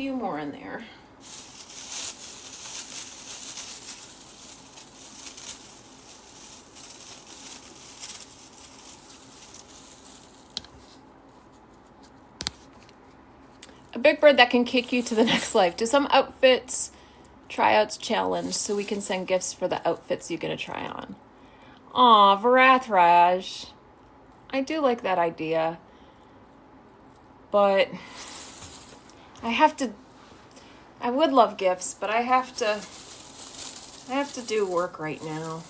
few more in there. A big bird that can kick you to the next life. Do some outfits tryouts challenge so we can send gifts for the outfits you're going to try on. Aw, Varathraj. I do like that idea. But I would love gifts, but I have to do work right now.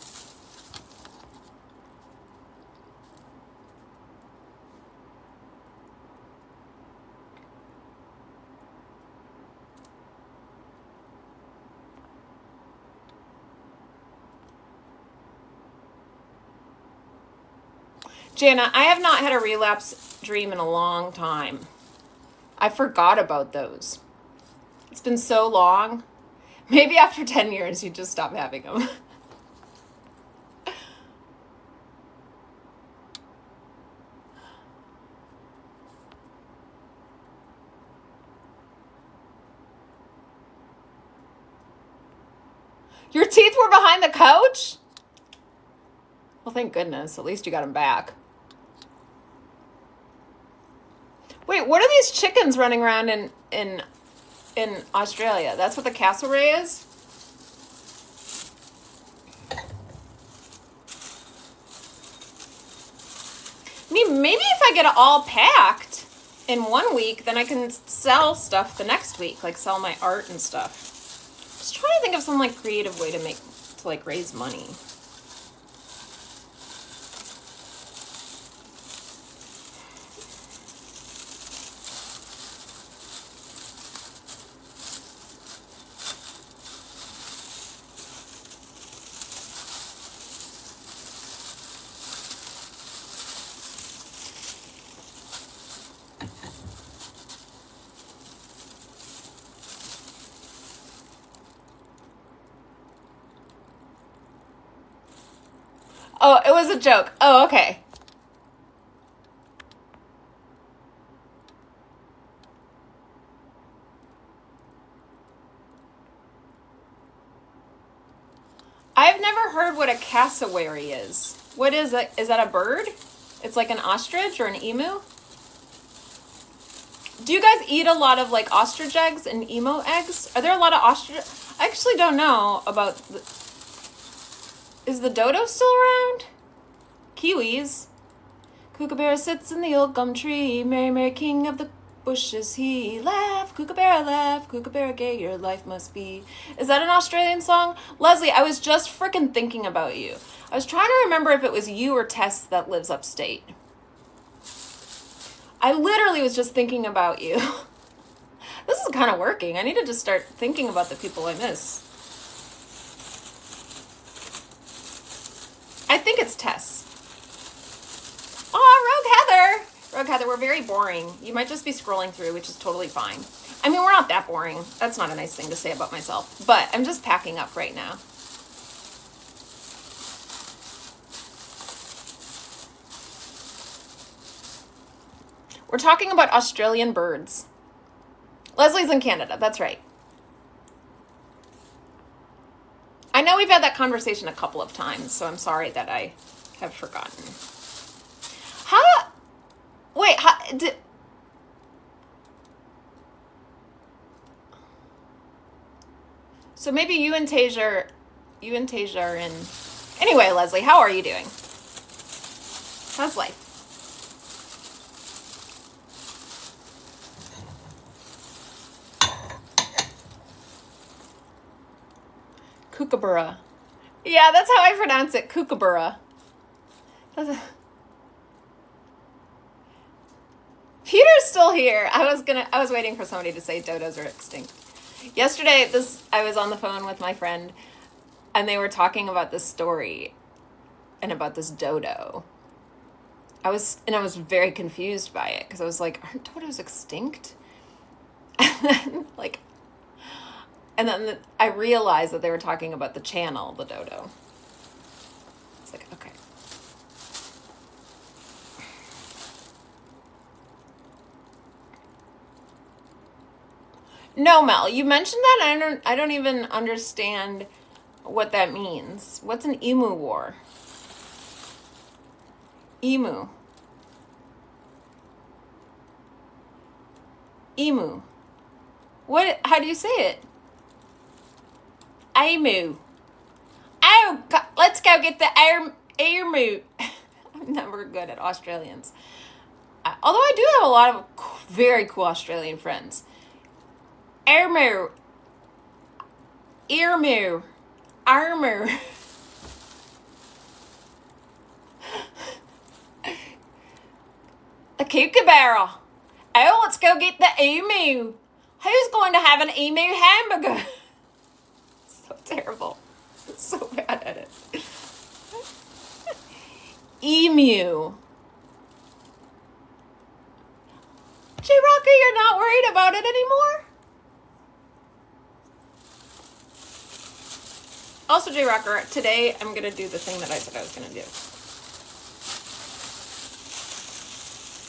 Jana, I have not had a relapse dream in a long time. I forgot about those. It's been so long. Maybe after 10 years, you just stop having them. Your teeth were behind the couch? Well, thank goodness. At least you got them back. Wait, what are these chickens running around in Australia? That's what the cassowary is? I mean, maybe if I get it all packed in 1 week, then I can sell stuff the next week, like sell my art and stuff. Just trying to think of some like creative way to raise money. Oh, it was a joke. Oh, okay. I've never heard what a cassowary is. What is it? Is that a bird? It's like an ostrich or an emu? Do you guys eat a lot of like ostrich eggs and emu eggs? Are there a lot of ostrich? I actually don't know about is the dodo still around? Kiwis. Kookaburra sits in the old gum tree. Mary, Mary, king of the bushes, he laugh. Kookaburra gay, your life must be. Is that an Australian song? Leslie, I was just frickin' thinking about you. I was trying to remember if it was you or Tess that lives upstate. I literally was just thinking about you. This is kind of working. I need to just start thinking about the people I miss. I think it's Tess. Oh, Rogue Heather, we're very boring. You might just be scrolling through, which is totally fine. I mean, we're not that boring. That's not a nice thing to say about myself. But I'm just packing up right now. We're talking about Australian birds. Leslie's in Canada. That's right. I know we've had that conversation a couple of times, so I'm sorry that I have forgotten. So maybe you and Tasia are in. Anyway, Leslie, how are you doing? How's life? Kookaburra. Yeah, that's how I pronounce it, Kookaburra. Peter's still here. I was waiting for somebody to say dodos are extinct. Yesterday, I was on the phone with my friend, and they were talking about this story and about this dodo. I was very confused by it because I was like, aren't dodos extinct? And then I realized that they were talking about the channel, the dodo. It's like, okay. No, Mel, you mentioned that. I don't even understand what that means. What's an emu war? Emu. Emu. What? How do you say it? Emu. Oh, let's go get the emu. I'm never good at Australians. Although I do have a lot of very cool Australian friends. Emu. Emu. Armor. A kookaburra. Oh, let's go get the emu. Who's going to have an emu hamburger? So terrible. So bad at it. Emu. J Rocker, you're not worried about it anymore? Also, J Rocker, today I'm going to do the thing that I said I was going to do.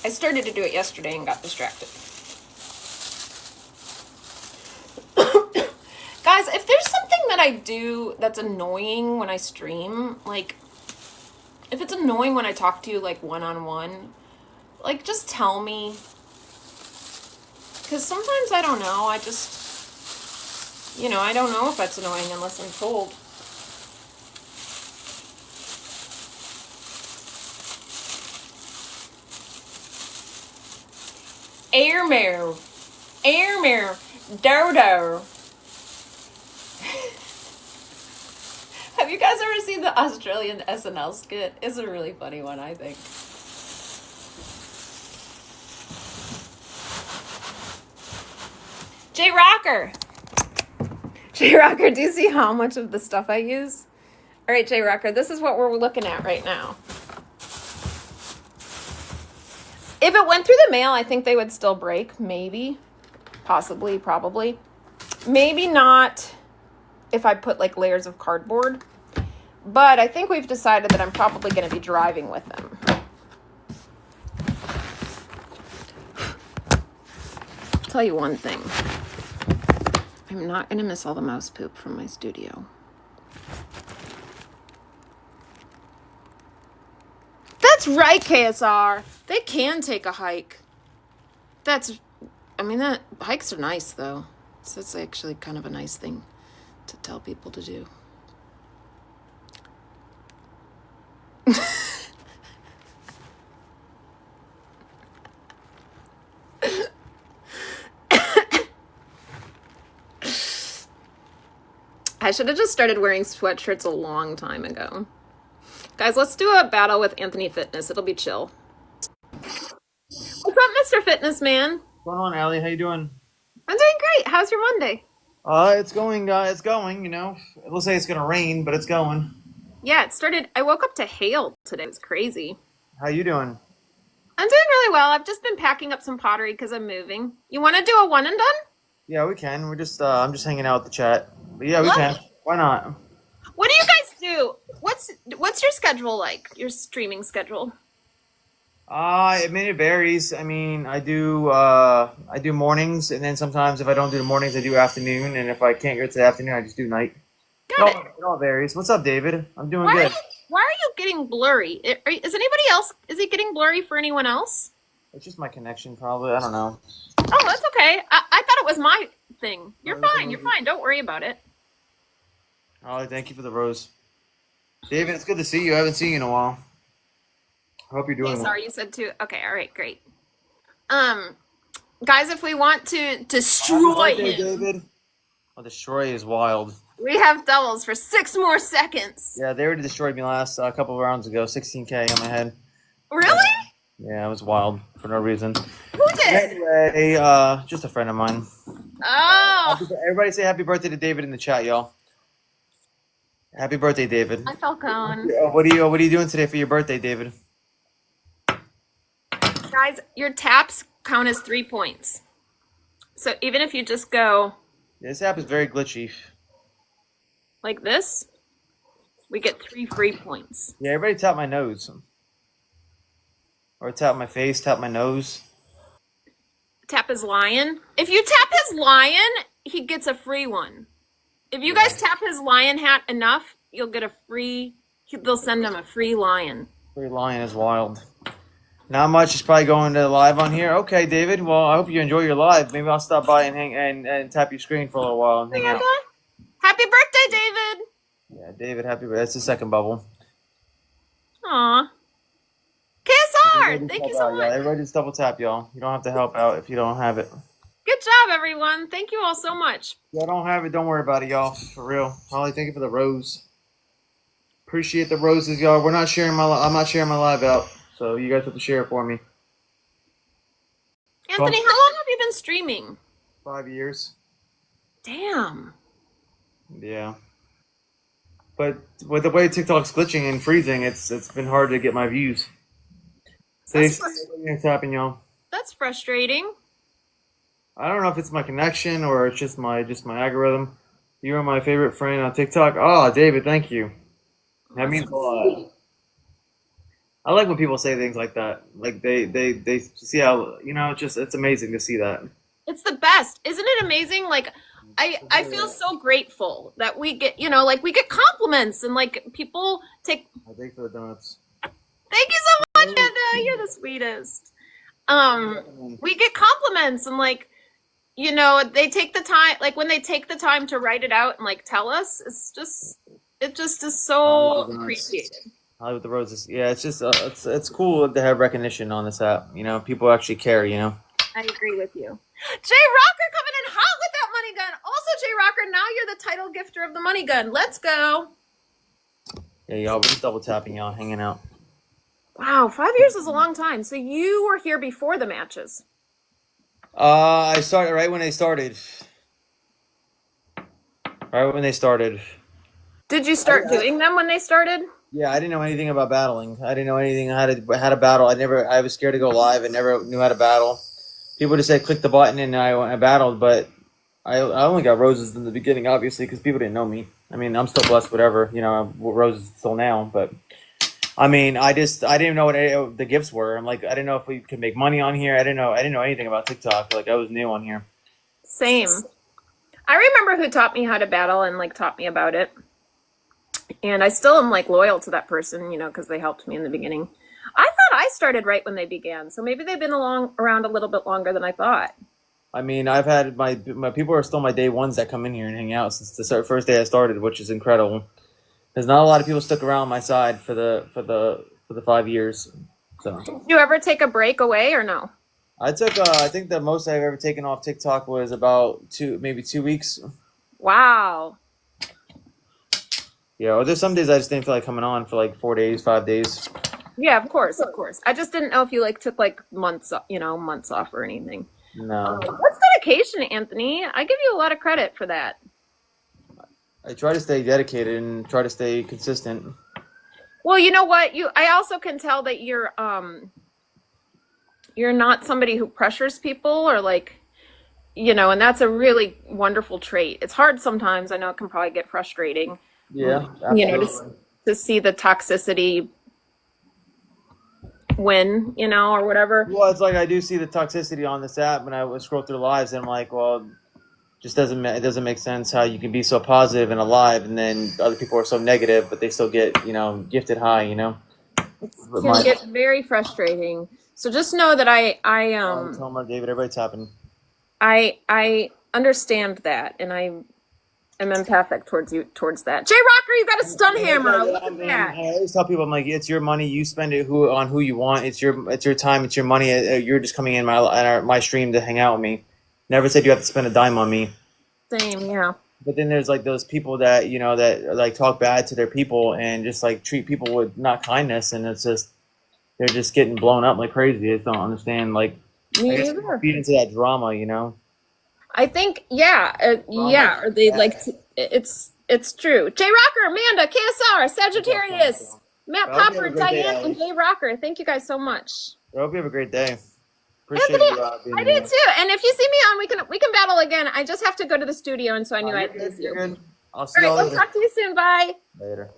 I started to do it yesterday and got distracted. Guys, if there's something that I do that's annoying when I stream, like, if it's annoying when I talk to you, like, one-on-one, like, just tell me. Because sometimes I don't know. I just, you know, I don't know if that's annoying unless I'm told. Airmare. Airmare. Dodo. Have you guys ever seen the Australian SNL skit? It's a really funny one, I think. J Rocker. J Rocker, do you see how much of the stuff I use? All right, J Rocker, this is what we're looking at right now. If it went through the mail, I think they would still break. Maybe. Possibly. Probably. Maybe not if I put like layers of cardboard. But I think we've decided that I'm probably going to be driving with them. I'll tell you one thing. I'm not going to miss all the mouse poop from my studio. That's right, KSR. They can take a hike. That hikes are nice though. So it's actually kind of a nice thing to tell people to do. I should have just started wearing sweatshirts a long time ago. Guys, let's do a battle with Anthony Fitness. It'll be chill. What's up, Mr. Fitness Man? What's going on, Allie? How you doing? I'm doing great. How's your Monday? It's going, you know. It looks like it's gonna rain, but it's going. Yeah, it started. I woke up to hail today. It was crazy. How you doing? I'm doing really well. I've just been packing up some pottery because I'm moving. You want to do a one and done? Yeah, we can. I'm just hanging out with the chat. But yeah, we can. Why not? What do you guys do? What's your schedule like? Your streaming schedule? It varies. I mean, I do mornings, and then sometimes if I don't do the mornings, I do afternoon, and if I can't get to the afternoon, I just do night. Got it. It all varies. What's up, David? I'm doing good. Why are you getting blurry? Is anybody else? Is it getting blurry for anyone else? It's just my connection, probably. I don't know. Oh, that's okay. I thought it was my thing. You're fine. You're fine. Don't worry about it. Oh, thank you for the rose. David, it's good to see you. I haven't seen you in a while. I hope you're doing well. Sorry, you said two. Okay, all right, great. Guys, if we want to destroy him, David. Oh, destroy is wild. We have doubles for 6 more seconds. Yeah, they already destroyed me last couple of rounds ago. 16K on my head. Really? Yeah, it was wild for no reason. Who did? Anyway, just a friend of mine. Oh. Everybody say happy birthday to David in the chat, y'all. Happy birthday, David. Hi, Falcon. What are you doing today for your birthday, David? Guys, your taps count as 3 points. So even if you just go... This app is very glitchy. Like this, we get 3 free points. Yeah, everybody tap my nose. Or tap my face, tap my nose. tap his lion. If you tap his lion, he gets a free one. If you guys tap his lion hat enough, you'll get a free, they'll send him a free lion. Free lion is wild. Not much. Is probably going to live on here. Okay, David. Well, I hope you enjoy your live. Maybe I'll stop by and hang and tap your screen for a little while and hang out. Happy birthday, David. Yeah, David. Happy birthday. That's the second bubble. Aw. KSR, thank you so much. Yeah, everybody just double tap, y'all. You don't have to help out if you don't have it. Good job, everyone. Thank you all so much. If I don't have it, don't worry about it, y'all. For real. Holly, thank you for the rose. Appreciate the roses, y'all. I'm not sharing my live out, so you guys have to share it for me. Anthony, how long have you been streaming? 5 years. Damn. Yeah. But with the way TikTok's glitching and freezing, it's been hard to get my views. Tapping, y'all. That's frustrating. I don't know if it's my connection or it's just my algorithm. You are my favorite friend on TikTok. Oh, David, thank you. That means a lot. I like when people say things like that. Like they see how, it's amazing to see that. It's the best. Isn't it amazing? Like I feel so grateful that we get, we get compliments and like people take. I thank for the donuts. Thank you so much, Anna. You're the sweetest. We get compliments and like, they take the time, like when they take the time to write it out and like tell us, it just is so appreciated. I with the roses. Yeah, it's just it's cool to have recognition on this app. People actually care. I agree with you. Jay Rocker coming in hot with that money gun. Also, Jay Rocker, now you're the title gifter of the money gun. Let's go. Yeah, y'all, we're just double tapping, y'all, hanging out. Wow, 5 years is a long time. So you were here before the matches. I started right when they started. Right when they started. Did you start doing them when they started? Yeah, I didn't know anything about battling. I didn't know anything how to battle. I was scared to go live. I never knew how to battle. People just said click the button and I battled, but I only got roses in the beginning, obviously, because people didn't know me. I mean, I'm still blessed, whatever. Roses still now, but I mean, I didn't know what the gifts were. I'm like, I didn't know if we could make money on here. I didn't know anything about TikTok. Like, I was new on here. Same. I remember who taught me how to battle and like taught me about it. And I still am like loyal to that person, because they helped me in the beginning. I thought I started right when they began. So maybe they've been around a little bit longer than I thought. I mean, I've had my people are still my day ones that come in here and hang out since the first day I started, which is incredible. There's not a lot of people stuck around my side for the 5 years. So. Did you ever take a break away or no? I took. I think the most I've ever taken off TikTok was about 2 weeks. Wow. Yeah, or there's some days I just didn't feel like coming on for like 4 days, 5 days. Yeah, of course. I just didn't know if you like took like months off or anything. No. That's dedication, Anthony. I give you a lot of credit for that. I try to stay dedicated and try to stay consistent. Well, you know what? I also can tell that you're not somebody who pressures people or like, and that's a really wonderful trait. It's hard sometimes. I know it can probably get frustrating. Yeah, absolutely. To see the toxicity win, or whatever. Well, it's like I do see the toxicity on this app when I would scroll through lives and I'm like, well, it doesn't make sense how you can be so positive and alive and then other people are so negative, but they still get, gifted high, It can get very frustrating. So just know that I tell them, David, everybody's tapping. I understand that, and I am empathic towards that. Jay Rocker, you got a stun hammer. Look at that. I always tell people, I'm like, it's your money. You spend it on who you want. It's your time. It's your money. You're just coming in my stream to hang out with me. Never said you have to spend a dime on me. Same, yeah. But then there's like those people that that like talk bad to their people and just like treat people with not kindness, and it's just they're just getting blown up like crazy. I just don't understand. Like, Me I guess either. feed into that drama, I think, or they like it's true. Jay Rocker, Amanda, KSR, Sagittarius, Matt Popper, Diane, and Jay Rocker. Thank you guys so much. I hope you have a great day. Appreciate Anthony, you I did too. And if you see me on, we can battle again. I just have to go to the studio, and so I knew I'd miss you. Good. I'll see you All right, all we'll talk to you soon. Bye. later.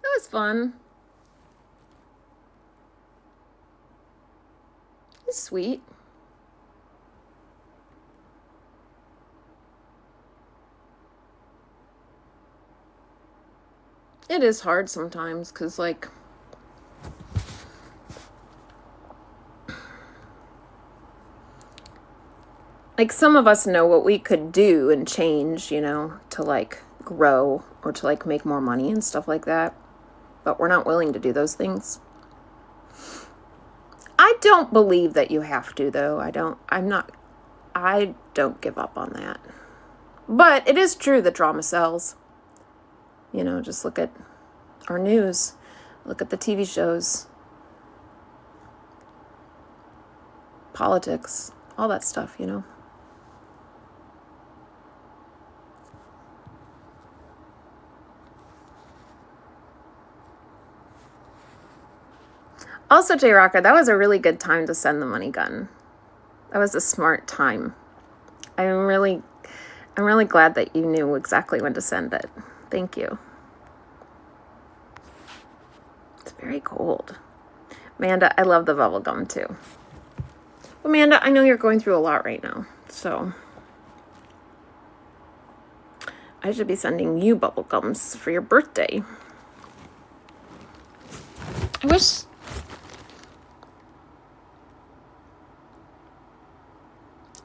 That was fun. It was sweet. It is hard sometimes because, like, some of us know what we could do and change, you know, to, like, grow or to, like, make more money and stuff like that. But we're not willing to do those things. I don't believe that you have to, though. I don't give up on that. But it is true that drama sells. You know, just look at our news. Look at the TV shows. Politics. All that stuff, you know. Also, J Rocker, that was a really good time to send the money gun. That was a smart time. I'm really glad that you knew exactly when to send it. Thank you. It's very cold. Amanda, I love the bubble gum too. Amanda, I know you're going through a lot right now, so I should be sending you bubble gums for your birthday. I wish...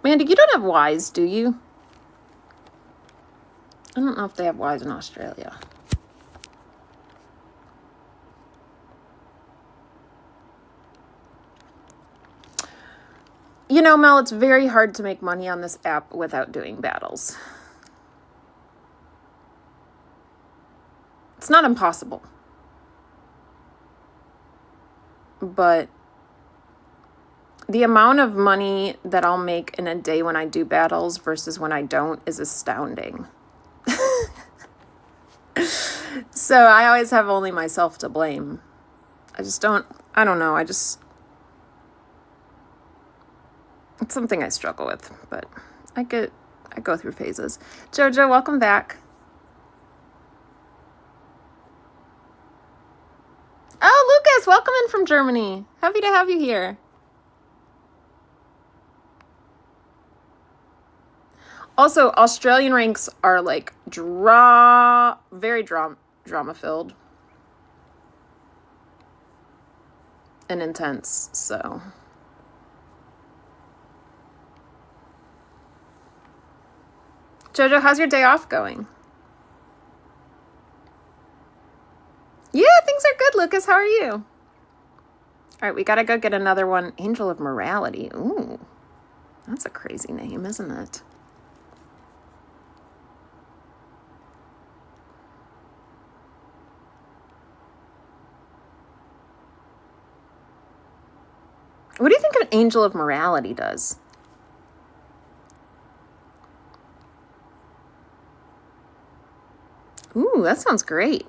Amanda, you don't have Wise, do you? I don't know if they have Wise in Australia. You know, Mel, it's very hard to make money on this app without doing battles. It's not impossible. But the amount of money that I'll make in a day when I do battles versus when I don't is astounding. So I always have only myself to blame. I don't know. It's something I struggle with, but I go through phases. Jojo, welcome back. Oh, Lucas, welcome in from Germany. Happy to have you here. Also, Australian ranks are like very drama filled and intense, so. Jojo, how's your day off going? Yeah, things are good, Lucas. How are you? All right, we gotta go get another one. Angel of Morality. Ooh, that's a crazy name, isn't it? What do you think an Angel of Morality does? Ooh, that sounds great.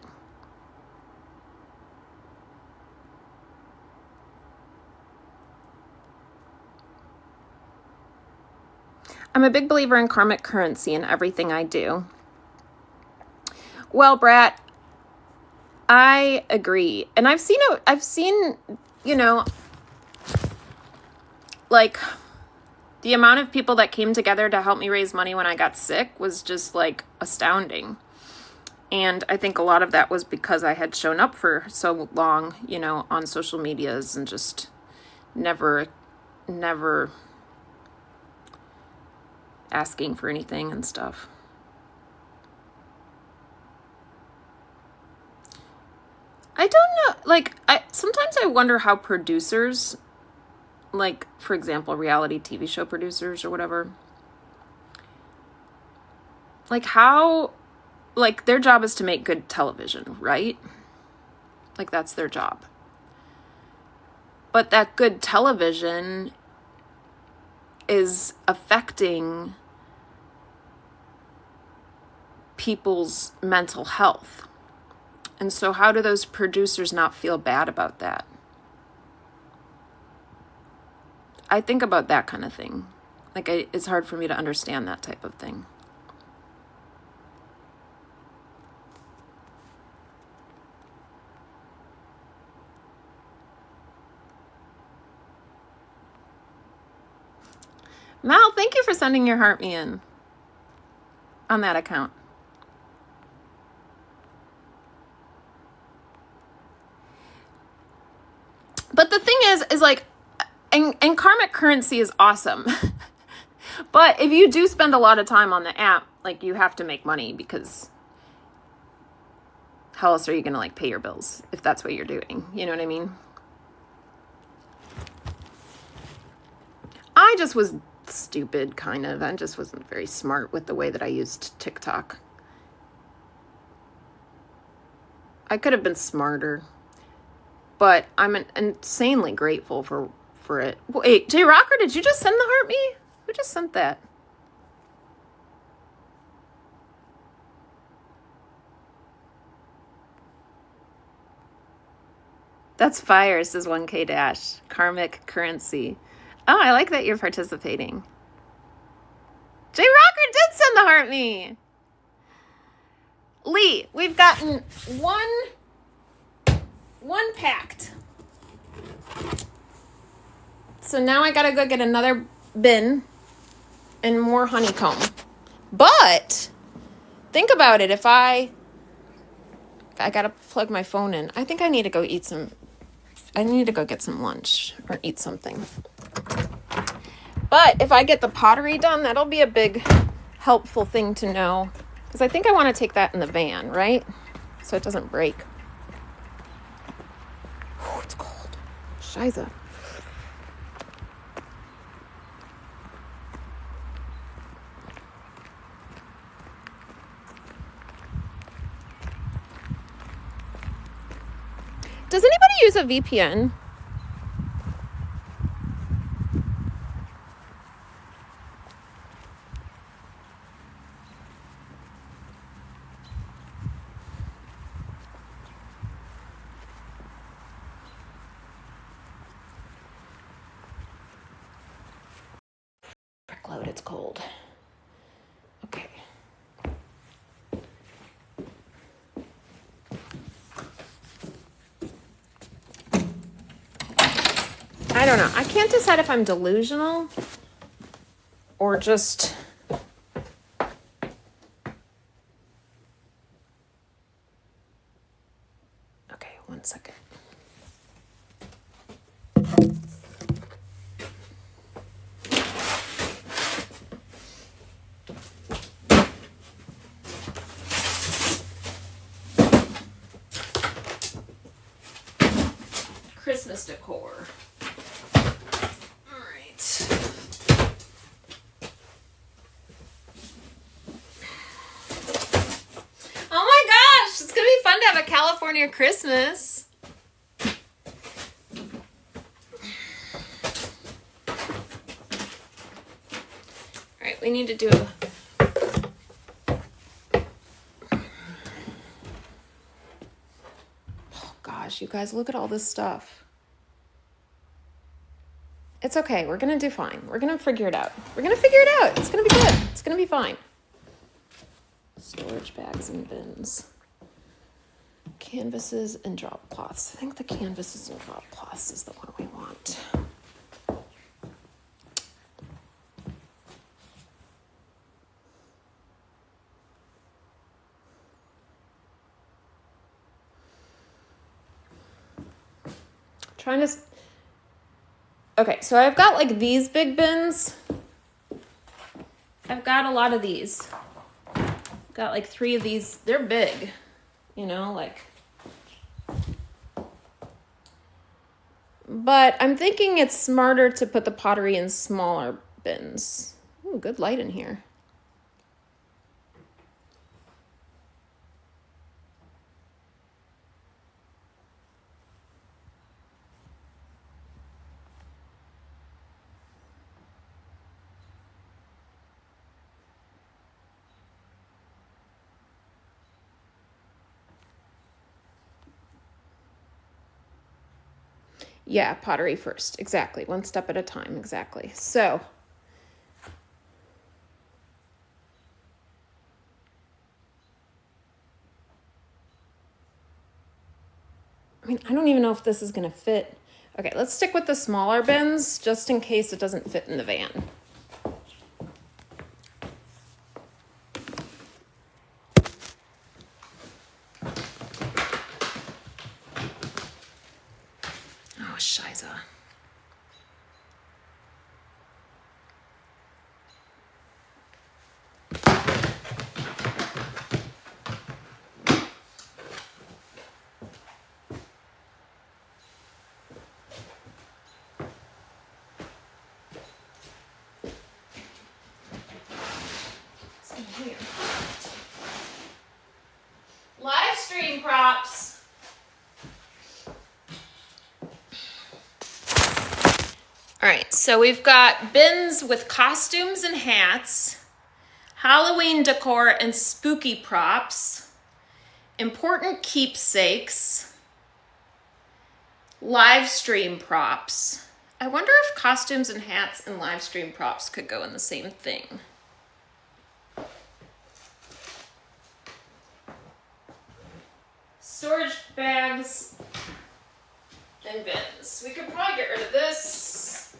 I'm a big believer in karmic currency in everything I do. Well, Brat, I agree. And I've seen, you know, like, the amount of people that came together to help me raise money when I got sick was just, like, astounding. And I think a lot of that was because I had shown up for so long, you know, on social medias and just never asking for anything and stuff. I don't know. Like, sometimes I wonder how producers, like, for example, reality TV show producers or whatever, like, how, like, their job is to make good television, right? Like, that's their job. But that good television is affecting people's mental health. And so how do those producers not feel bad about that? I think about that kind of thing. Like, it's hard for me to understand that type of thing. Mal, thank you for sending your heart me in on that account. But the thing is like, and karmic currency is awesome. But if you do spend a lot of time on the app, like you have to make money, because how else are you going to like pay your bills if that's what you're doing? You know what I mean? I just was stupid, kind of. I just wasn't very smart with the way that I used TikTok. I could have been smarter, but I'm insanely grateful for it. Wait, J Rocker, did you just send the heart me? Who just sent that? That's fire, says 1K Dash. Karmic currency. Oh, I like that you're participating. J Rocker did send the heart me. Lee, we've gotten one packed. So now I gotta go get another bin and more honeycomb. But think about it. If I gotta plug my phone in, I think I need to go eat some. I need to go get some lunch or eat something. But if I get the pottery done, that'll be a big helpful thing to know. Because I think I want to take that in the van, right? So it doesn't break. Oh, it's cold. Scheiße. Does anybody use a VPN? Load, it's cold. Okay. I don't know. I can't decide if I'm delusional or just okay, 1 second. Christmas decor. All right. Oh my gosh, it's gonna be fun to have a California Christmas. All right, we need to do oh gosh, you guys, look at all this stuff. It's okay. We're going to do fine. We're going to figure it out. We're going to figure it out. It's going to be good. It's going to be fine. Storage bags and bins. Canvases and drop cloths. I think the canvases and drop cloths is the one we want. Trying to... Okay, so I've got like these big bins. I've got a lot of these. I've got like 3 of these. They're big, you know, like. But I'm thinking it's smarter to put the pottery in smaller bins. Ooh, good light in here. Yeah, pottery first. Exactly. 1 step at a time. Exactly. So, I mean, I don't even know if this is going to fit. Okay, let's stick with the smaller bins just in case it doesn't fit in the van. Scheiße. Here. Live stream props. All right, so we've got bins with costumes and hats, Halloween decor and spooky props, important keepsakes, live stream props. I wonder if costumes and hats and live stream props could go in the same thing. Storage bags and bins. We could probably get rid of this.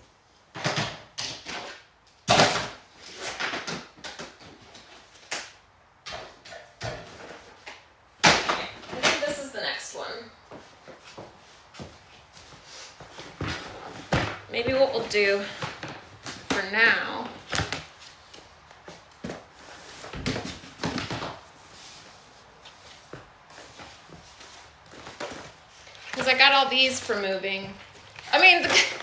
I think this is the next one. Maybe what we'll do for now I got all these for moving. I mean, this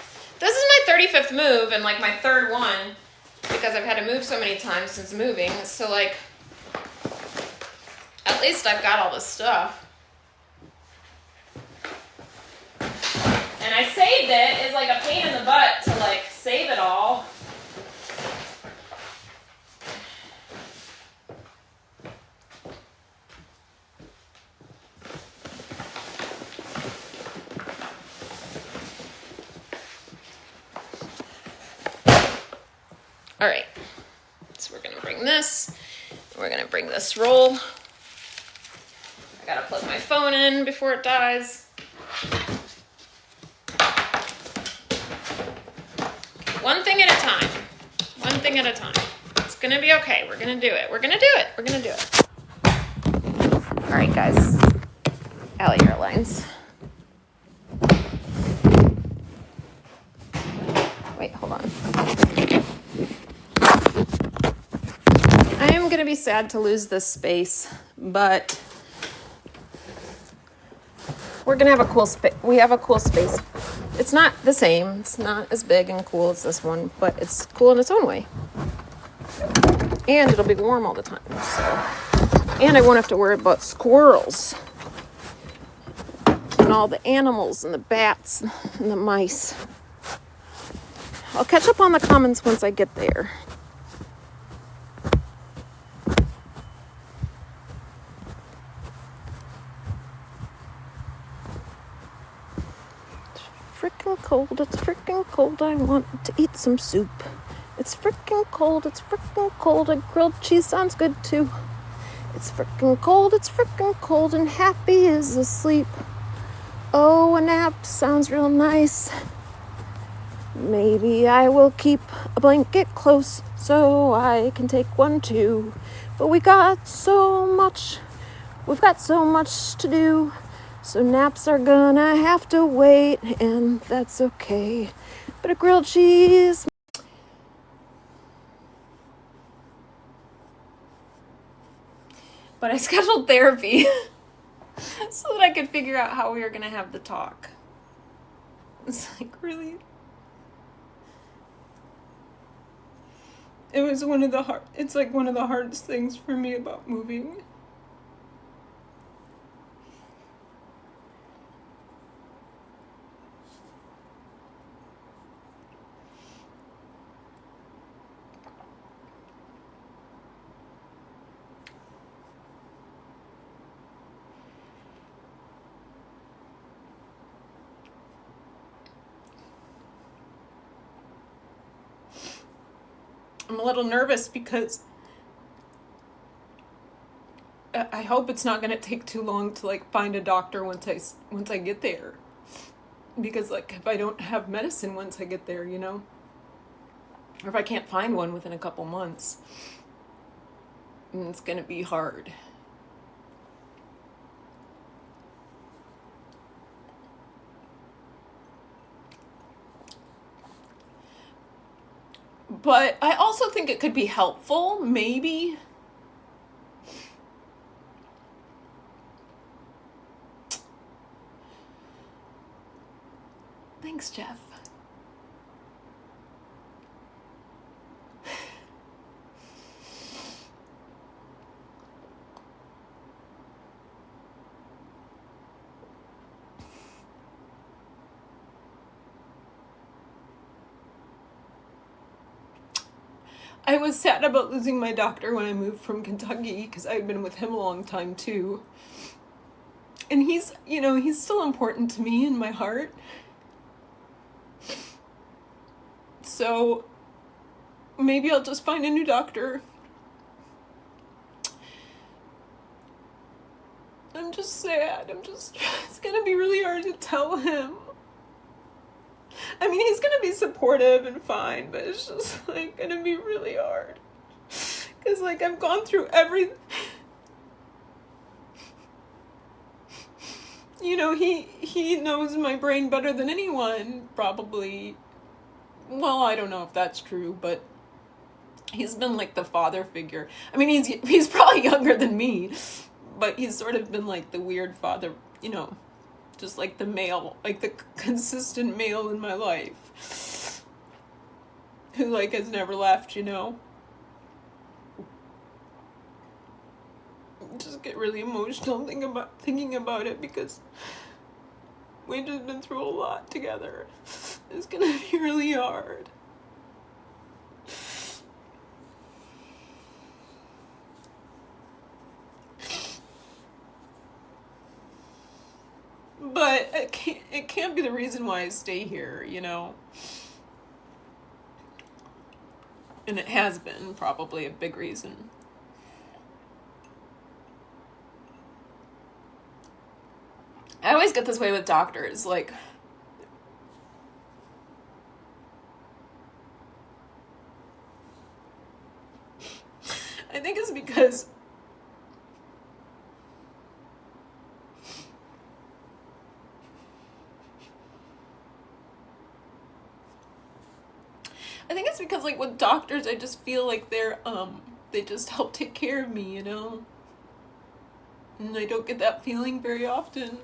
is my 35th move and like my third one because I've had to move so many times since moving. So like, at least I've got all this stuff. And I saved it. It's like a pain in the butt to like save it all. All right, so we're gonna bring this, we're gonna bring this roll. I gotta plug my phone in before it dies. One thing at a time, one thing at a time. It's gonna be okay, we're gonna do it, we're gonna do it, we're gonna do it. All right, guys, Allie Airlines. Wait, hold on. I am going to be sad to lose this space, but we're going to have a cool space. We have a cool space. It's not the same. It's not as big and cool as this one, but it's cool in its own way. And it'll be warm all the time. So. And I won't have to worry about squirrels and all the animals and the bats and the mice. I'll catch up on the comments once I get there. It's freaking cold, I want to eat some soup. It's freaking cold, a grilled cheese sounds good too. It's freaking cold, and happy is asleep. Oh, a nap sounds real nice. Maybe I will keep a blanket close so I can take one too. But we've got so much to do. So naps are gonna have to wait, and that's okay. But a grilled cheese. But I scheduled therapy so that I could figure out how we were gonna have the talk. It's like, really? It's like one of the hardest things for me about moving. I'm a little nervous because I hope it's not going to take too long to like find a doctor once I get there. Because like if I don't have medicine once I get there, you know, or if I can't find one within a couple months, it's going to be hard. But I also think it could be helpful, maybe. Thanks, Jeff. I was sad about losing my doctor when I moved from Kentucky because I had been with him a long time too. And he's, he's still important to me in my heart. So maybe I'll just find a new doctor. I'm just sad. It's gonna be really hard to tell him. I mean, he's gonna be supportive and fine, but it's just like gonna be really hard. Cause like I've gone through everything. He knows my brain better than anyone, probably. Well, I don't know if that's true, but he's been like the father figure. I mean, he's probably younger than me, but he's sort of been like the weird father, just like the male, like the consistent male in my life who like has never left, I just get really emotional thinking about it because we've just been through a lot together. It's gonna be really hard. But it can't be the reason why I stay here, And it has been probably a big reason. I always get this way with doctors, like, I think it's because like with doctors, I just feel like they just help take care of me, And I don't get that feeling very often.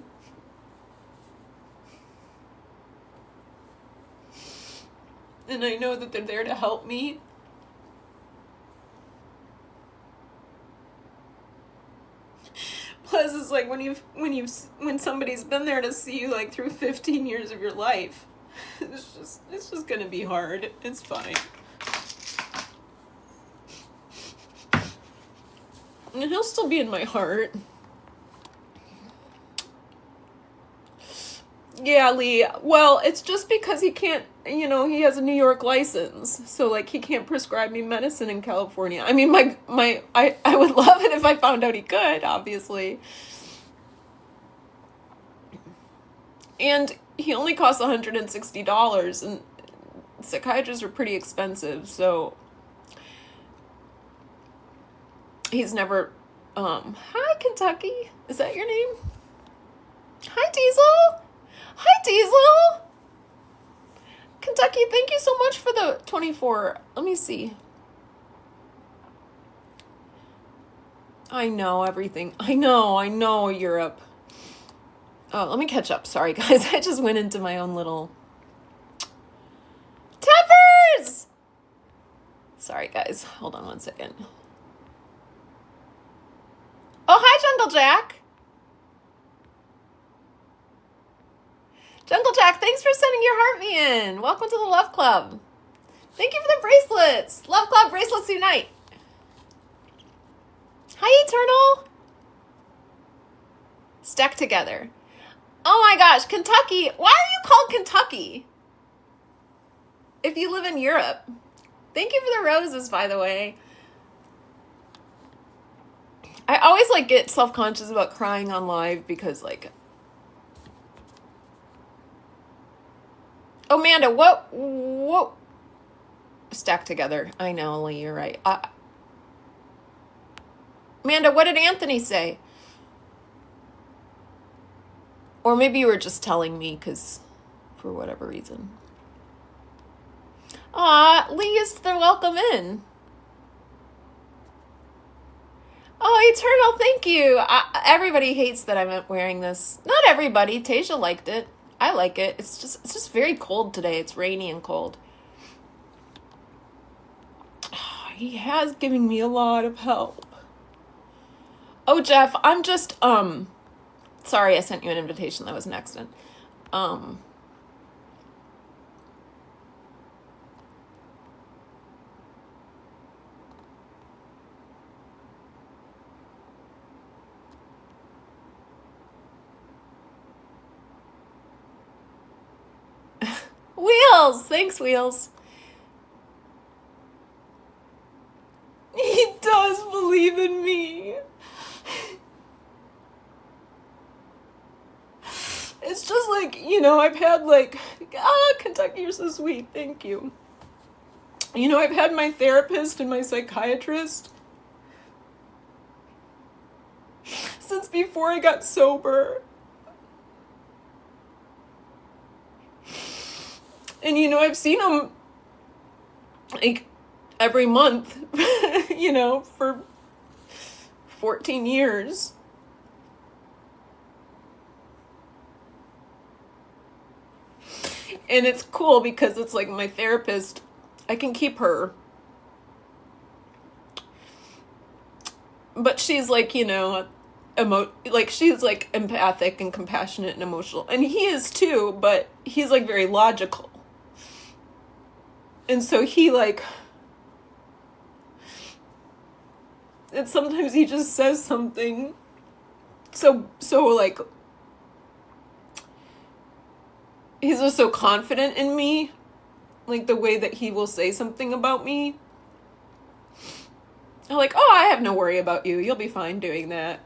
And I know that they're there to help me. Plus, it's like when somebody's been there to see you like through 15 years of your life, it's just gonna be hard. It's fine. And he'll still be in my heart. Yeah, Lee. Well, it's just because he can't, he has a New York license. So, like, he can't prescribe me medicine in California. I mean, I would love it if I found out he could, obviously. And he only costs $160, and psychiatrists are pretty expensive, so he's never, hi, Kentucky. Is that your name? Hi, Diesel. Hi, Diesel! Kentucky, thank you so much for the 24. Let me see. I know everything. I know, Europe. Oh, let me catch up. Sorry, guys. I just went into my own little... Teffers! Sorry, guys. Hold on one second. Oh, hi, Jungle Jack. Jungle Jack, thanks for sending your heart me in. Welcome to the Love Club. Thank you for the bracelets. Love Club bracelets unite. Hi, Eternal. Stacked together. Oh my gosh, Kentucky. Why are you called Kentucky? If you live in Europe. Thank you for the roses, by the way. I always get self-conscious about crying on live because Oh, Amanda, what? Stacked together. I know, Lee, you're right. Amanda, what did Anthony say? Or maybe you were just telling me because for whatever reason. Aw, Lee's the welcome in. Oh, Eternal, thank you. Everybody hates that I'm wearing this. Not everybody. Tasia liked it. I like it. It's just very cold today. It's rainy and cold. He has given me a lot of help. Oh, Jeff, I'm just, sorry I sent you an invitation. That was an accident. Wheels! Thanks, Wheels. He does believe in me. It's just like, I've had like, Kentucky, you're so sweet. Thank you. I've had my therapist and my psychiatrist since before I got sober. And, I've seen them, like, every month, for 14 years. And it's cool because it's like my therapist, I can keep her. But she's like, she's like empathic and compassionate and emotional. And he is too, but he's like very logical. And so he and sometimes he just says something so like, he's just so confident in me, like the way that he will say something about me. I'm like, oh, I have no worry about you. You'll be fine doing that.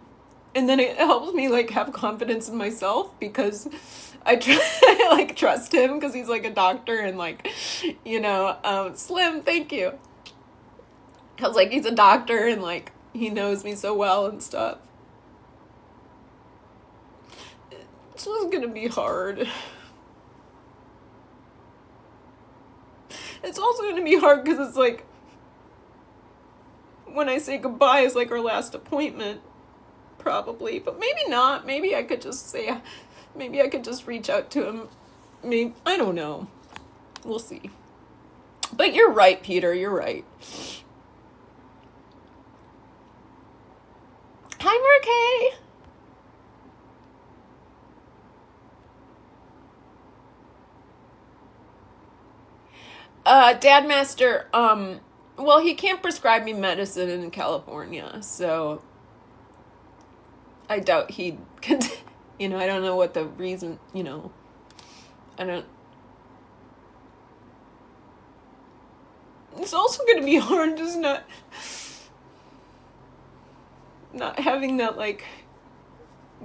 And then it helps me like have confidence in myself because I trust him because he's like a doctor and like, Slim, thank you. Because like he's a doctor and like he knows me so well and stuff. It's just gonna be hard. It's also gonna be hard because it's like when I say goodbye is like our last appointment, probably. But maybe not. Maybe I could just reach out to him. Maybe, I don't know. We'll see. But you're right, Peter. You're right. Hi, Merkay. Dadmaster, well, he can't prescribe me medicine in California, so I doubt he'd, I don't know what the reason, it's also going to be hard just not having that, like,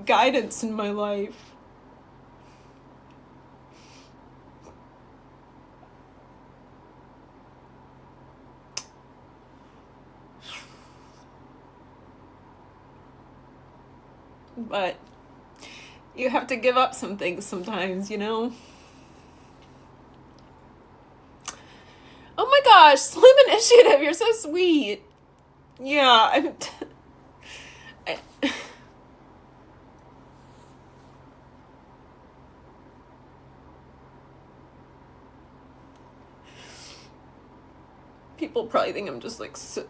guidance in my life. But you have to give up some things sometimes, Oh my gosh, Slim Initiative, you're so sweet. Yeah, people probably think I'm just like such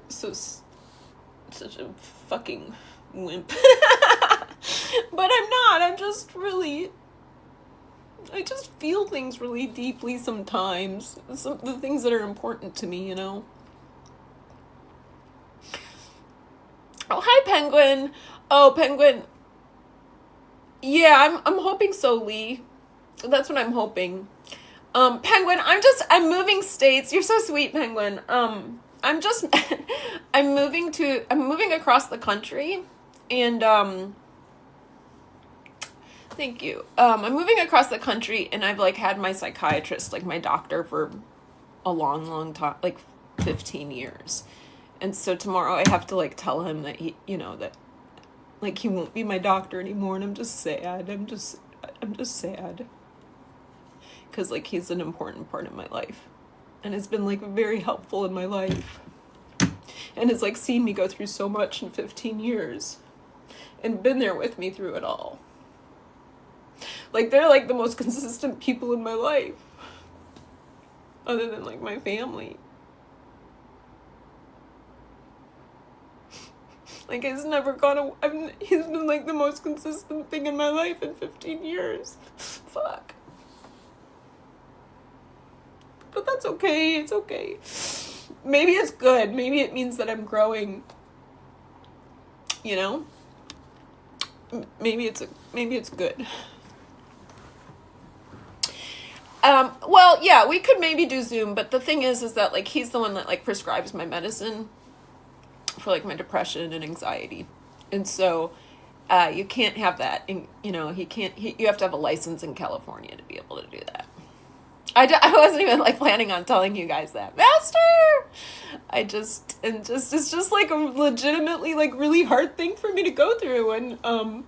a fucking wimp. But I'm not. I'm just really, I just feel things really deeply sometimes. The things that are important to me, Oh, hi, Penguin. Oh, Penguin. Yeah, I'm hoping so, Lee. That's what I'm hoping. Penguin, I'm moving states. You're so sweet, Penguin. I'm moving across the country, and, thank you. I'm moving across the country, and I've, like, had my psychiatrist, like, my doctor for a long, long time, like, 15 years. And so tomorrow I have to, like, tell him that he, that, like, he won't be my doctor anymore, and I'm just sad. I'm just sad. Because, like, he's an important part of my life. and has been like very helpful in my life, and has like seen me go through so much in 15 years and been there with me through it all. Like, they're like the most consistent people in my life, other than like my family. Like, he's never gone he's been like the most consistent thing in my life in 15 years. Fuck. But that's okay, it's okay. Maybe it's good. Maybe it means that I'm growing. You know? Maybe it's good. Well, yeah, we could maybe do Zoom, but the thing is that like he's the one that like prescribes my medicine for like my depression and anxiety. And so you can't have that, and you know, you have to have a license in California to be able to do that. I wasn't even like planning on telling you guys that, Master. It's just like a legitimately like really hard thing for me to go through, and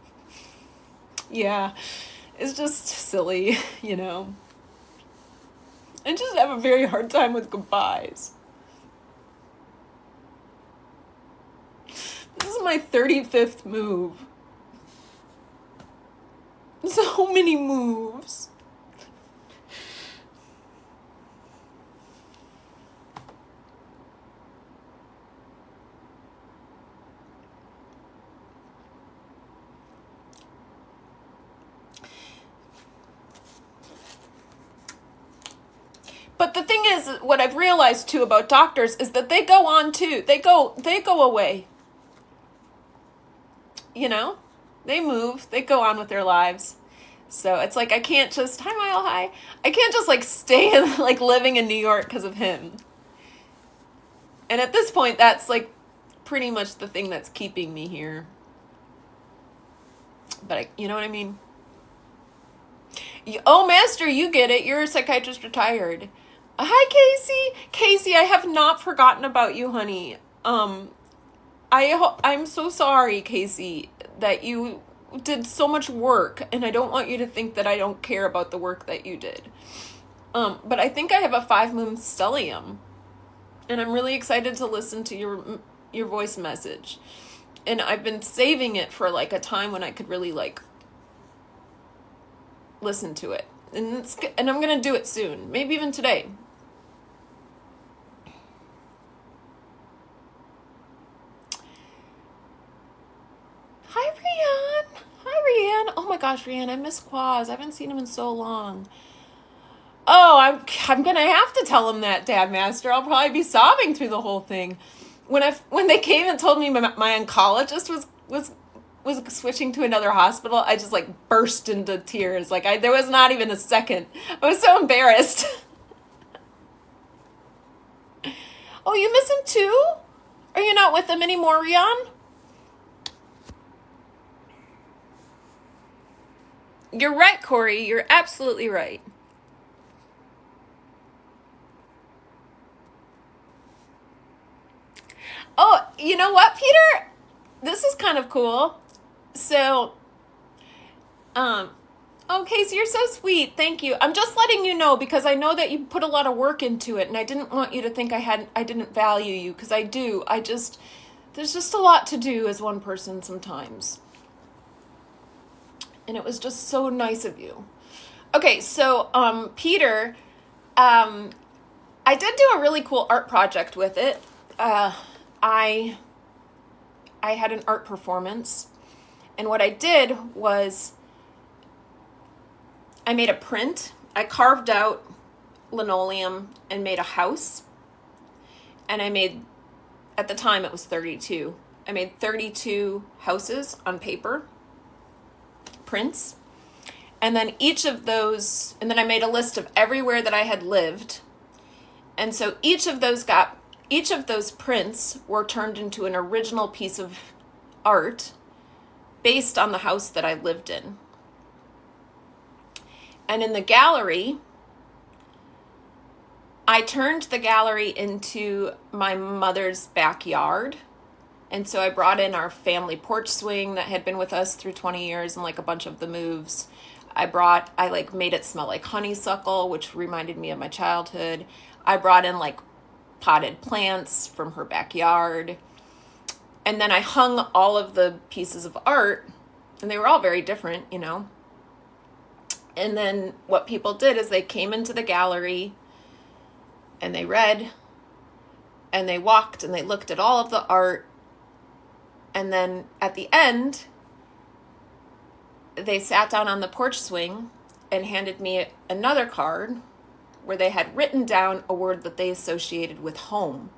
yeah, it's just silly, you know. I just have a very hard time with goodbyes. This is my 35th move. So many moves. But the thing is, what I've realized too about doctors is that they go on too. They go away. You know? They move. They go on with their lives. So it's like I can't just, hi Mile High. I can't just like stay in, like living in New York because of him. And at this point, that's like pretty much the thing that's keeping me here. But you know what I mean? Oh, Master, you get it. You're a psychiatrist retired. Hi, Casey. Casey, I have not forgotten about you, honey. I'm so sorry, Casey, that you did so much work, and I don't want you to think that I don't care about the work that you did. But I think I have a 5-moon stellium, and I'm really excited to listen to your voice message. And I've been saving it for like a time when I could really like listen to it. And I'm going to do it soon, maybe even today. Hi, Rianne. Hi, Rianne. Oh my gosh, Rianne, I miss Quaz. I haven't seen him in so long. Oh, I'm going to have to tell him that, Dad Master. I'll probably be sobbing through the whole thing. When they came and told me my oncologist was switching to another hospital, I just like burst into tears. Like there was not even a second. I was so embarrassed. Oh, you miss him too? Are you not with him anymore, Rian? You're right, Corey. You're absolutely right. Oh, you know what, Peter? This is kind of cool. So, oh, Casey, you're so sweet. Thank you. I'm just letting you know because I know that you put a lot of work into it, and I didn't want you to think I didn't value you, because I do. There's just a lot to do as one person sometimes. And it was just so nice of you. Okay, so, Peter, I did do a really cool art project with it. I had an art performance, and what I did was I made a print. I carved out linoleum and made a house, and I made, at the time it was 32. I made 32 houses on paper, prints, and then each of those, and then I made a list of everywhere that I had lived, and so each of those prints were turned into an original piece of art based on the house that I lived in. And in the gallery, I turned the gallery into my mother's backyard. And so I brought in our family porch swing that had been with us through 20 years and like a bunch of the moves. I made it smell like honeysuckle, which reminded me of my childhood. I brought in like potted plants from her backyard. And then I hung all of the pieces of art, and they were all very different, you know. And then what people did is they came into the gallery and they read and they walked and they looked at all of the art. And then at the end, they sat down on the porch swing and handed me another card where they had written down a word that they associated with home.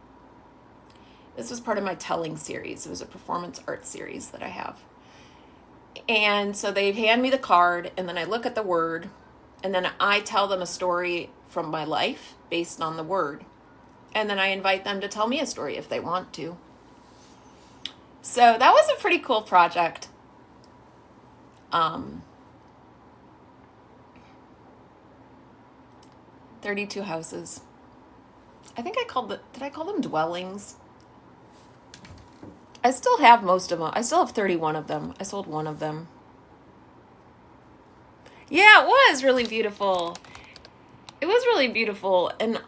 This was part of my telling series. It was a performance art series that I have. And so they hand me the card, and then I look at the word, and then I tell them a story from my life based on the word. And then I invite them to tell me a story if they want to. So that was a pretty cool project. 32 houses. I think did I call them dwellings? I still have most of them. I still have 31 of them. I sold one of them. Yeah, it was really beautiful. It was really beautiful. And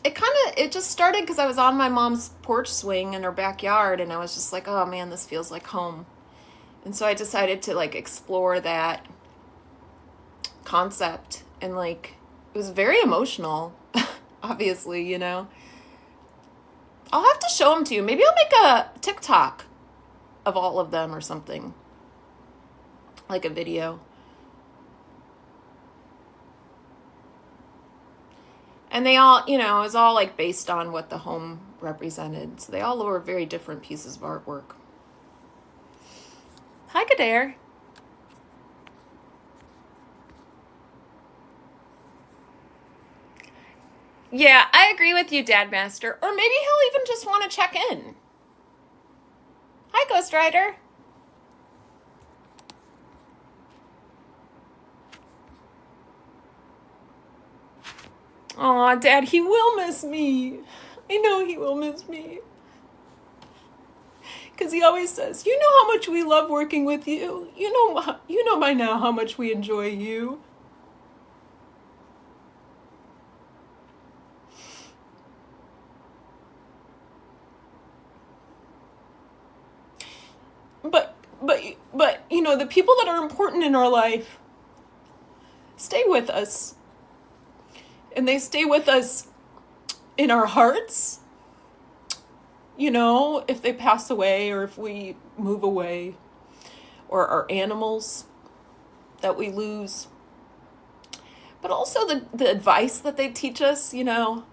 it just started because I was on my mom's porch swing in her backyard, and I was just like, oh man, this feels like home. And so I decided to like explore that concept, and like it was very emotional, obviously, you know. I'll have to show them to you. Maybe I'll make a TikTok of all of them or something. Like a video. And they all, you know, it was all like based on what the home represented. So they all were very different pieces of artwork. Hi, Kader. Yeah, I agree with you, Dad Master. Or maybe he'll even just want to check in. Hi, Ghost Rider. Aw, Dad, he will miss me. I know he will miss me. Because he always says, you know how much we love working with you. You know by now how much we enjoy you. But you know, the people that are important in our life stay with us. And they stay with us in our hearts. You know, if they pass away or if we move away, or our animals that we lose. But also the advice that they teach us, you know.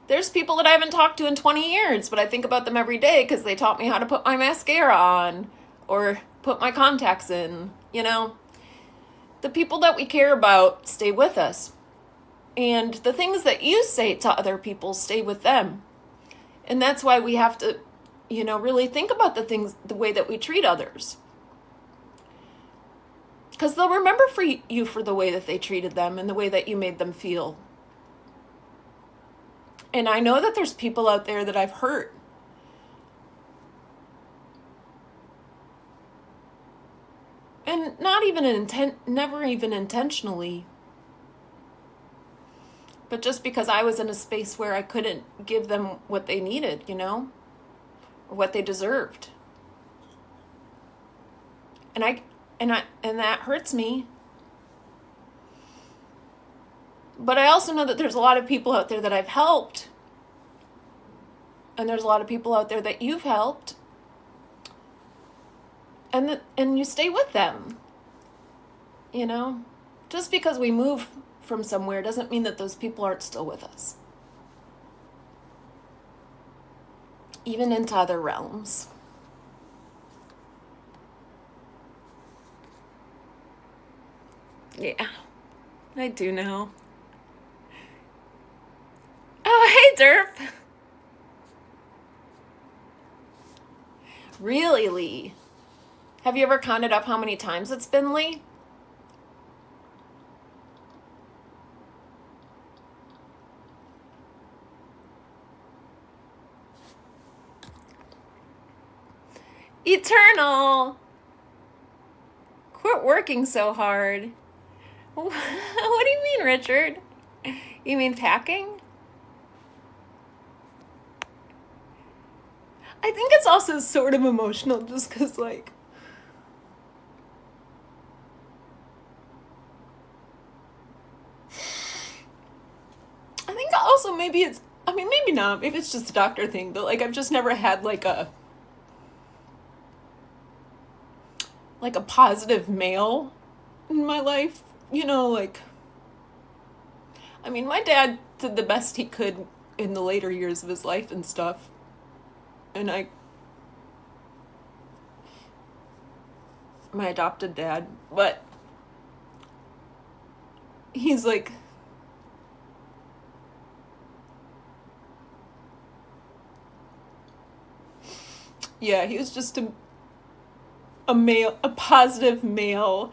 There's people that I haven't talked to in 20 years, but I think about them every day because they taught me how to put my mascara on or put my contacts in, you know. The people that we care about stay with us. And the things that you say to other people stay with them. And that's why we have to, you know, really think about the way that we treat others. Because they'll remember you for the way that they treated them and the way that you made them feel. And I know that there's people out there that I've hurt. And never even intentionally. But just because I was in a space where I couldn't give them what they needed, you know, or what they deserved. And that hurts me. But I also know that there's a lot of people out there that I've helped. And there's a lot of people out there that you've helped. And you stay with them. You know, just because we move from somewhere doesn't mean that those people aren't still with us. Even into other realms. Yeah, I do know. Oh, hey, Derp. Really, Lee? Have you ever counted up how many times it's been, Lee? Eternal. Quit working so hard. What do you mean, Richard? You mean packing? I think it's also sort of emotional just because, like, I think also maybe it's, I mean, maybe not. Maybe it's just a doctor thing, but, like, I've just never had, like a positive male in my life. You know, like, I mean, my dad did the best he could in the later years of his life and stuff. And my adopted dad, but he's like, yeah, he was just a male, a positive male,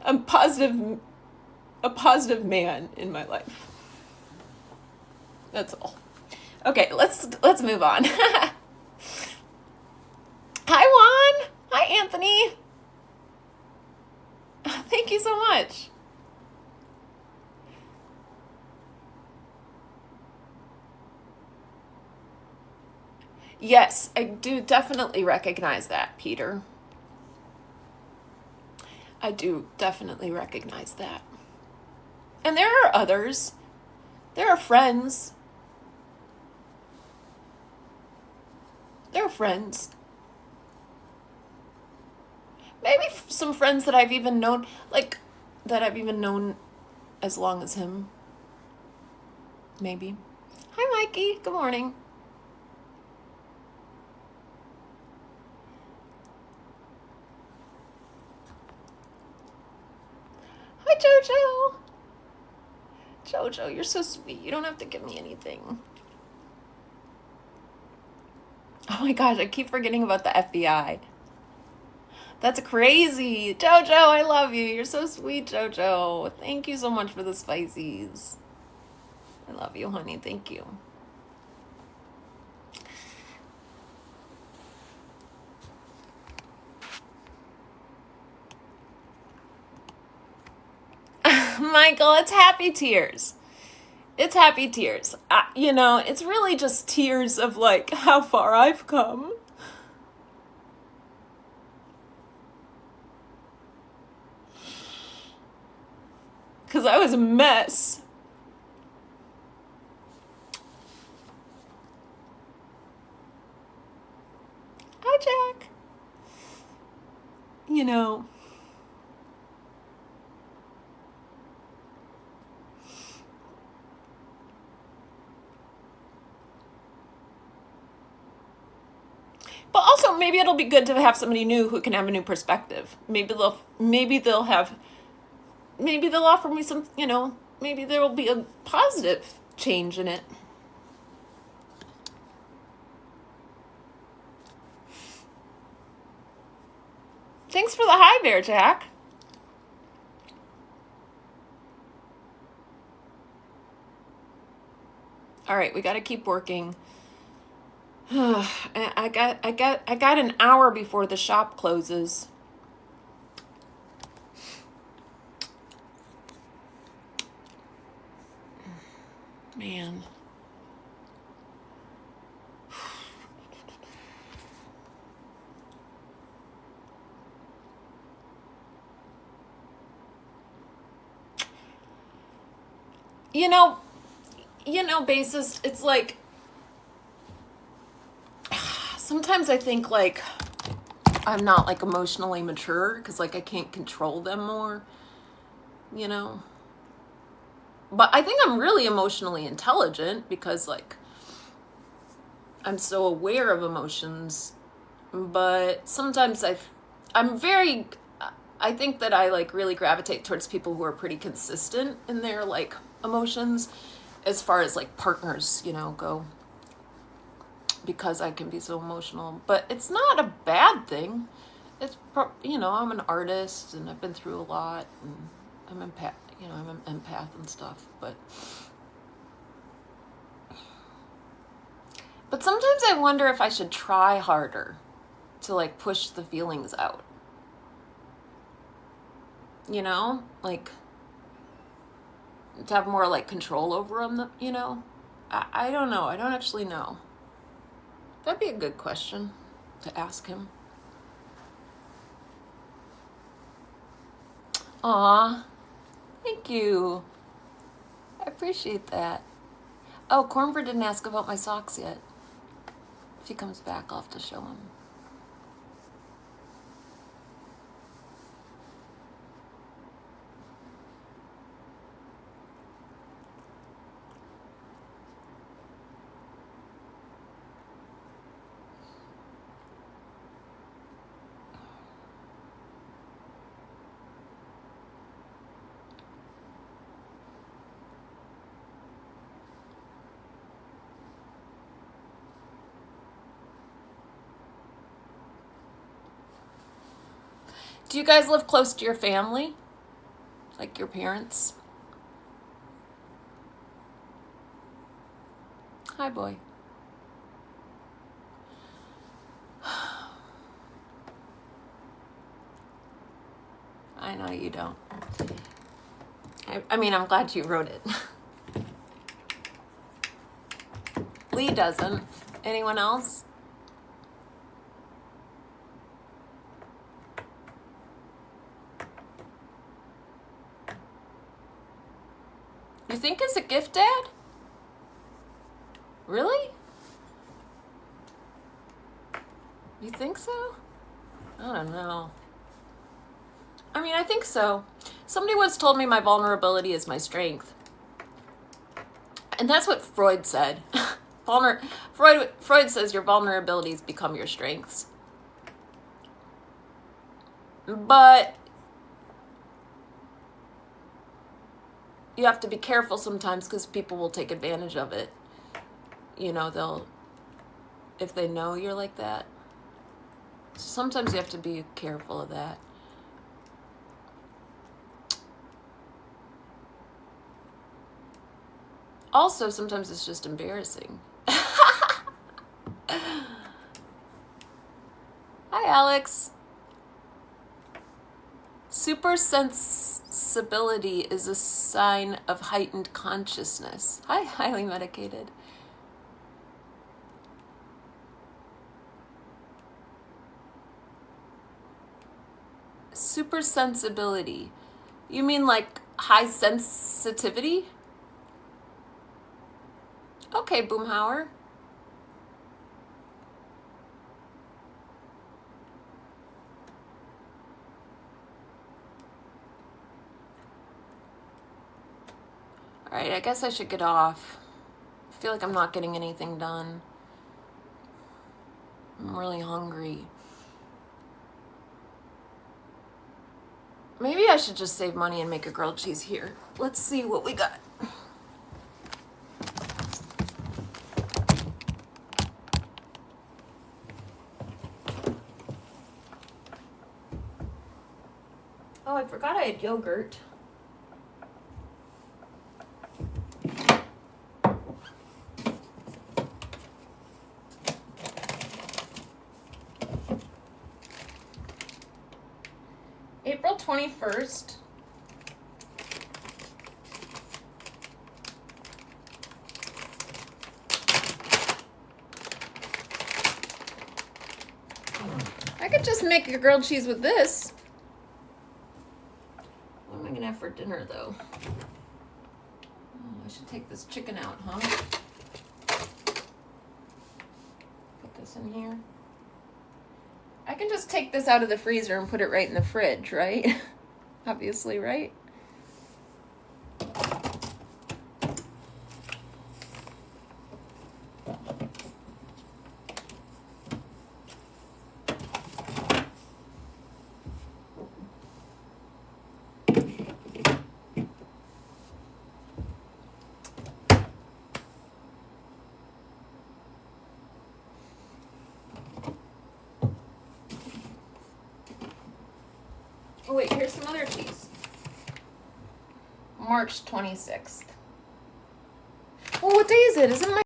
a positive man in my life. That's all. Okay, let's move on. Hi, Juan. Hi, Anthony. Thank you so much. Yes, I do definitely recognize that, Peter. I do definitely recognize that. And there are others. There are friends. There are friends. Maybe some friends that I've even known, like, that I've even known as long as him. Maybe. Hi, Mikey. Good morning. Hi, Jojo. Jojo, you're so sweet. You don't have to give me anything. Oh my gosh, I keep forgetting about the FBI. That's crazy. Jojo, I love you. You're so sweet, Jojo. Thank you so much for the spices. I love you, honey. Thank you. Michael, it's happy tears. It's happy tears. You know, it's really just tears of, like, how far I've come. Because I was a mess. Hi, Jack. You know, but also maybe it'll be good to have somebody new who can have a new perspective. Maybe they'll offer me some, you know, maybe there will be a positive change in it. Thanks for the hi there, Jack. All right, we got to keep working. I got an hour before the shop closes. Man. You know, basis, it's like, sometimes I think, like, I'm not, like, emotionally mature because, like, I can't control them more, you know? But I think I'm really emotionally intelligent because, like, I'm so aware of emotions. But sometimes I think that I, like, really gravitate towards people who are pretty consistent in their, like, emotions as far as, like, partners, you know, go. Because I can be so emotional. But it's not a bad thing. It's, you know, I'm an artist and I've been through a lot and I'm an empath and stuff. But sometimes I wonder if I should try harder to, like, push the feelings out. You know? Like, to have more, like, control over them, you know? I don't know. I don't actually know. That'd be a good question to ask him. Aw, thank you. I appreciate that. Oh, Cornbread didn't ask about my socks yet. If he comes back, I'll have to show him. Do you guys live close to your family? Like your parents? Hi, boy. I know you don't. I mean, I'm glad you wrote it. Lee doesn't. Anyone else? You think it's a gift, Dad? Really? You think so? I don't know. I mean, I think so. Somebody once told me my vulnerability is my strength. And that's what Freud said. Freud says your vulnerabilities become your strengths. But you have to be careful sometimes because people will take advantage of it. You know, if they know you're like that. So sometimes you have to be careful of that. Also, sometimes it's just embarrassing. Hi, Alex. Supersensibility is a sign of heightened consciousness. Hi, highly medicated. Supersensibility. You mean like high sensitivity? Okay, Boomhauer. All right, I guess I should get off. I feel like I'm not getting anything done. I'm really hungry. Maybe I should just save money and make a grilled cheese here. Let's see what we got. Oh, I forgot I had yogurt. April 21st. I could just make a grilled cheese with this. What am I gonna have for dinner though? Oh, I should take this chicken out, huh? Put this in here. I can just take this out of the freezer and put it right in the fridge, right? Obviously, right? Oh wait, here's some other cheese. March 26th. Well, what day is it? Isn't my